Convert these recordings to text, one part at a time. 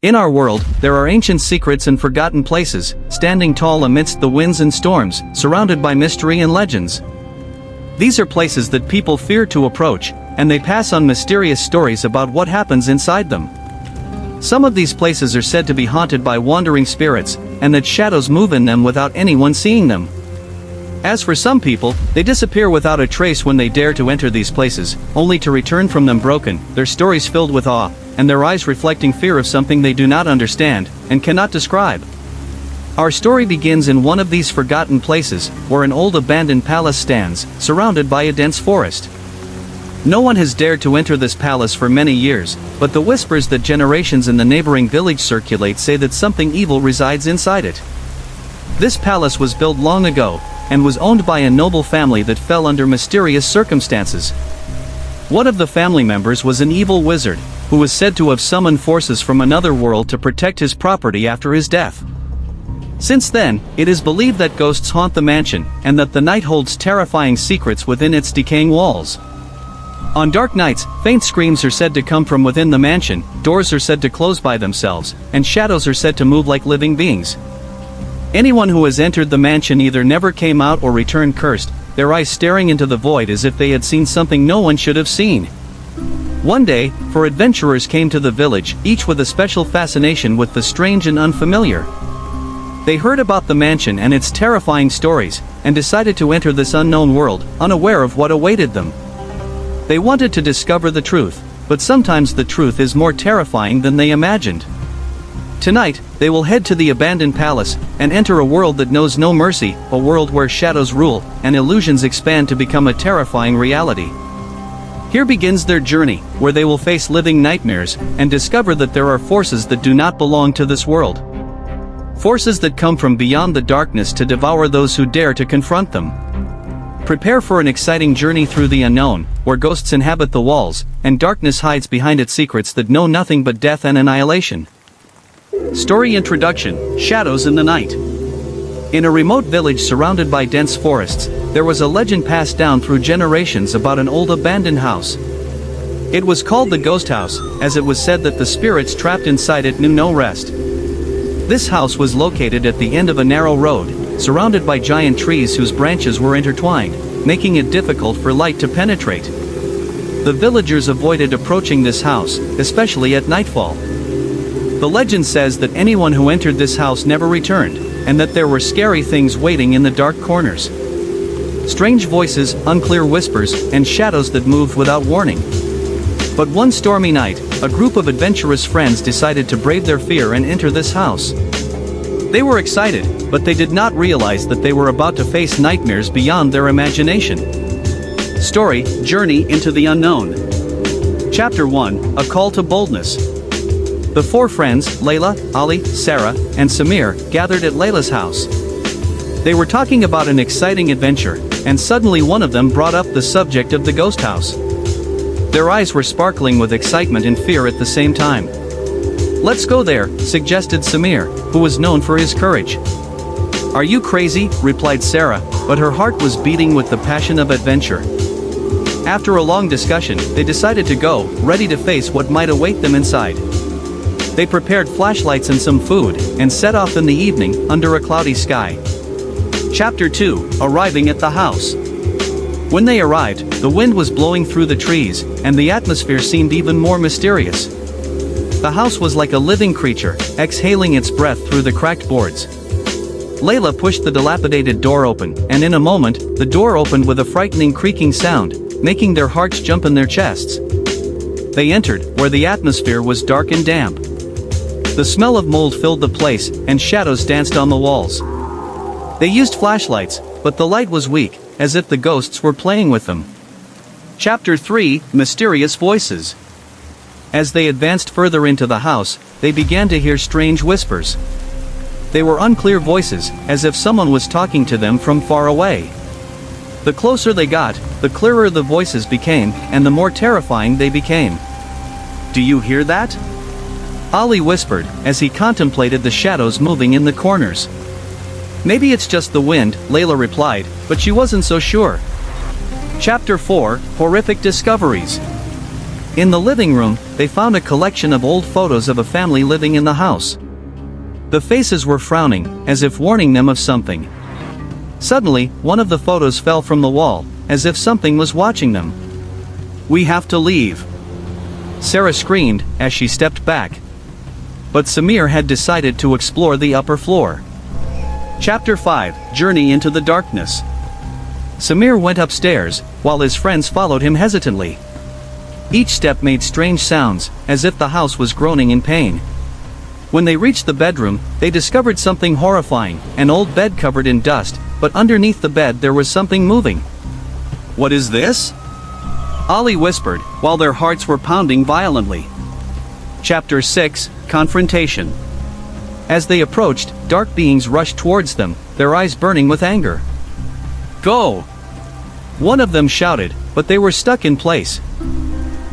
In our world, there are ancient secrets and forgotten places, standing tall amidst the winds and storms, surrounded by mystery and legends. These are places that people fear to approach, and they pass on mysterious stories about what happens inside them. Some of these places are said to be haunted by wandering spirits, and that shadows move in them without anyone seeing them. As for some people, they disappear without a trace when they dare to enter these places, only to return from them broken, their stories filled with awe, and their eyes reflecting fear of something they do not understand, and cannot describe. Our story begins in one of these forgotten places, where an old abandoned palace stands, surrounded by a dense forest. No one has dared to enter this palace for many years, but the whispers that generations in the neighboring village circulate say that something evil resides inside it. This palace was built long ago, and was owned by a noble family that fell under mysterious circumstances. One of the family members was an evil wizard, who was said to have summoned forces from another world to protect his property after his death. Since then, it is believed that ghosts haunt the mansion, and that the night holds terrifying secrets within its decaying walls. On dark nights, faint screams are said to come from within the mansion, doors are said to close by themselves, and shadows are said to move like living beings. Anyone who has entered the mansion either never came out or returned cursed, their eyes staring into the void as if they had seen something no one should have seen. One day, four adventurers came to the village, each with a special fascination with the strange and unfamiliar. They heard about the mansion and its terrifying stories, and decided to enter this unknown world, unaware of what awaited them. They wanted to discover the truth, but sometimes the truth is more terrifying than they imagined. Tonight, they will head to the abandoned palace, and enter a world that knows no mercy, a world where shadows rule, and illusions expand to become a terrifying reality. Here begins their journey, where they will face living nightmares, and discover that there are forces that do not belong to this world. Forces that come from beyond the darkness to devour those who dare to confront them. Prepare for an exciting journey through the unknown, where ghosts inhabit the walls, and darkness hides behind its secrets that know nothing but death and annihilation. Story Introduction: Shadows in the Night. In a remote village surrounded by dense forests, there was a legend passed down through generations about an old abandoned house. It was called the ghost house, as it was said that the spirits trapped inside it knew no rest. This house was located at the end of a narrow road, surrounded by giant trees whose branches were intertwined, making it difficult for light to penetrate. The villagers avoided approaching this house, especially at nightfall. The legend says that anyone who entered this house never returned, and that there were scary things waiting in the dark corners. Strange voices, unclear whispers, and shadows that moved without warning. But one stormy night, a group of adventurous friends decided to brave their fear and enter this house. They were excited, but they did not realize that they were about to face nightmares beyond their imagination. Story: Journey into the Unknown. Chapter 1: A Call to Boldness. The four friends, Layla, Ali, Sarah, and Samir, gathered at Layla's house. They were talking about an exciting adventure, and suddenly one of them brought up the subject of the ghost house. Their eyes were sparkling with excitement and fear at the same time. "Let's go there," suggested Samir, who was known for his courage. "Are you crazy?" replied Sarah, but her heart was beating with the passion of adventure. After a long discussion, they decided to go, ready to face what might await them inside. They prepared flashlights and some food, and set off in the evening, under a cloudy sky. Chapter 2: Arriving at the house. When they arrived, the wind was blowing through the trees, and the atmosphere seemed even more mysterious. The house was like a living creature, exhaling its breath through the cracked boards. Layla pushed the dilapidated door open, and in a moment, the door opened with a frightening creaking sound, making their hearts jump in their chests. They entered, where the atmosphere was dark and damp. The smell of mold filled the place, and shadows danced on the walls. They used flashlights, but the light was weak, as if the ghosts were playing with them. Chapter 3: Mysterious Voices. As they advanced further into the house, they began to hear strange whispers. They were unclear voices, as if someone was talking to them from far away. The closer they got, the clearer the voices became, and the more terrifying they became. "Do you hear that?" Ali whispered, as he contemplated the shadows moving in the corners. "Maybe it's just the wind," Layla replied, but she wasn't so sure. Chapter 4: Horrific Discoveries. In the living room, they found a collection of old photos of a family living in the house. The faces were frowning, as if warning them of something. Suddenly, one of the photos fell from the wall, as if something was watching them. "We have to leave," Sarah screamed, as she stepped back. But Samir had decided to explore the upper floor. Chapter 5: Journey into the Darkness. Samir went upstairs, while his friends followed him hesitantly. Each step made strange sounds, as if the house was groaning in pain. When they reached the bedroom, they discovered something horrifying, an old bed covered in dust, but underneath the bed there was something moving. "What is this?" Ali whispered, while their hearts were pounding violently. Chapter 6: Confrontation. As they approached, dark beings rushed towards them, their eyes burning with anger. "Go!" one of them shouted, but they were stuck in place.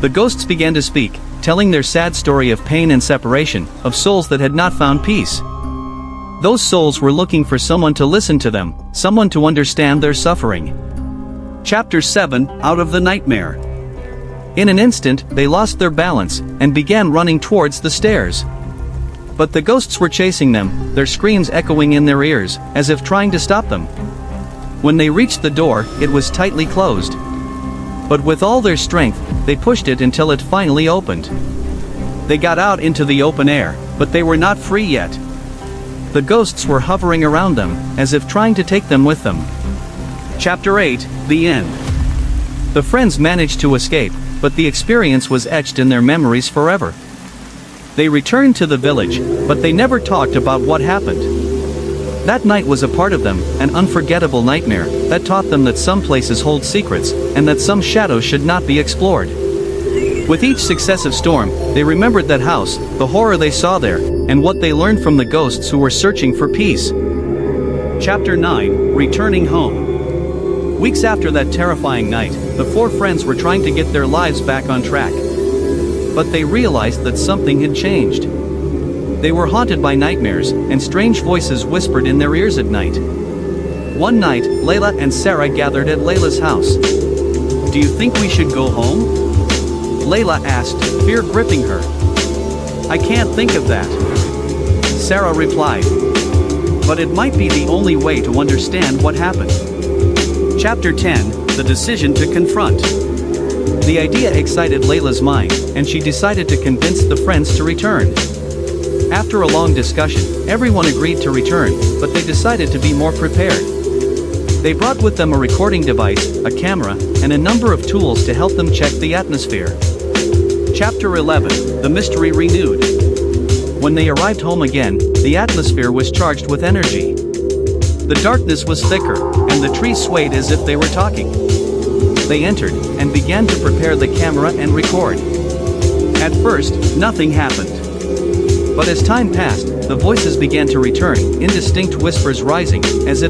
The ghosts began to speak, telling their sad story of pain and separation, of souls that had not found peace. Those souls were looking for someone to listen to them, someone to understand their suffering. Chapter 7: Out of the Nightmare. In an instant, they lost their balance, and began running towards the stairs. But the ghosts were chasing them, their screams echoing in their ears, as if trying to stop them. When they reached the door, it was tightly closed. But with all their strength, they pushed it until it finally opened. They got out into the open air, but they were not free yet. The ghosts were hovering around them, as if trying to take them with them. Chapter 8: The End. The friends managed to escape, but the experience was etched in their memories forever. They returned to the village, but they never talked about what happened. That night was a part of them, an unforgettable nightmare, that taught them that some places hold secrets, and that some shadows should not be explored. With each successive storm, they remembered that house, the horror they saw there, and what they learned from the ghosts who were searching for peace. Chapter 9: Returning Home. Weeks after that terrifying night, the four friends were trying to get their lives back on track. But they realized that something had changed. They were haunted by nightmares, and strange voices whispered in their ears at night. One night, Layla and Sarah gathered at Layla's house. "Do you think we should go home?" Layla asked, fear gripping her. "I can't think of that," Sarah replied. "But it might be the only way to understand what happened." Chapter 10: The Decision to Confront. The idea excited Layla's mind, and she decided to convince the friends to return. After a long discussion, everyone agreed to return, but they decided to be more prepared. They brought with them a recording device, a camera, and a number of tools to help them check the atmosphere. Chapter 11: The Mystery Renewed. When they arrived home again, the atmosphere was charged with energy. The darkness was thicker, and the trees swayed as if they were talking. They entered, and began to prepare the camera and record. At first, nothing happened. But as time passed, the voices began to return, indistinct whispers rising, as if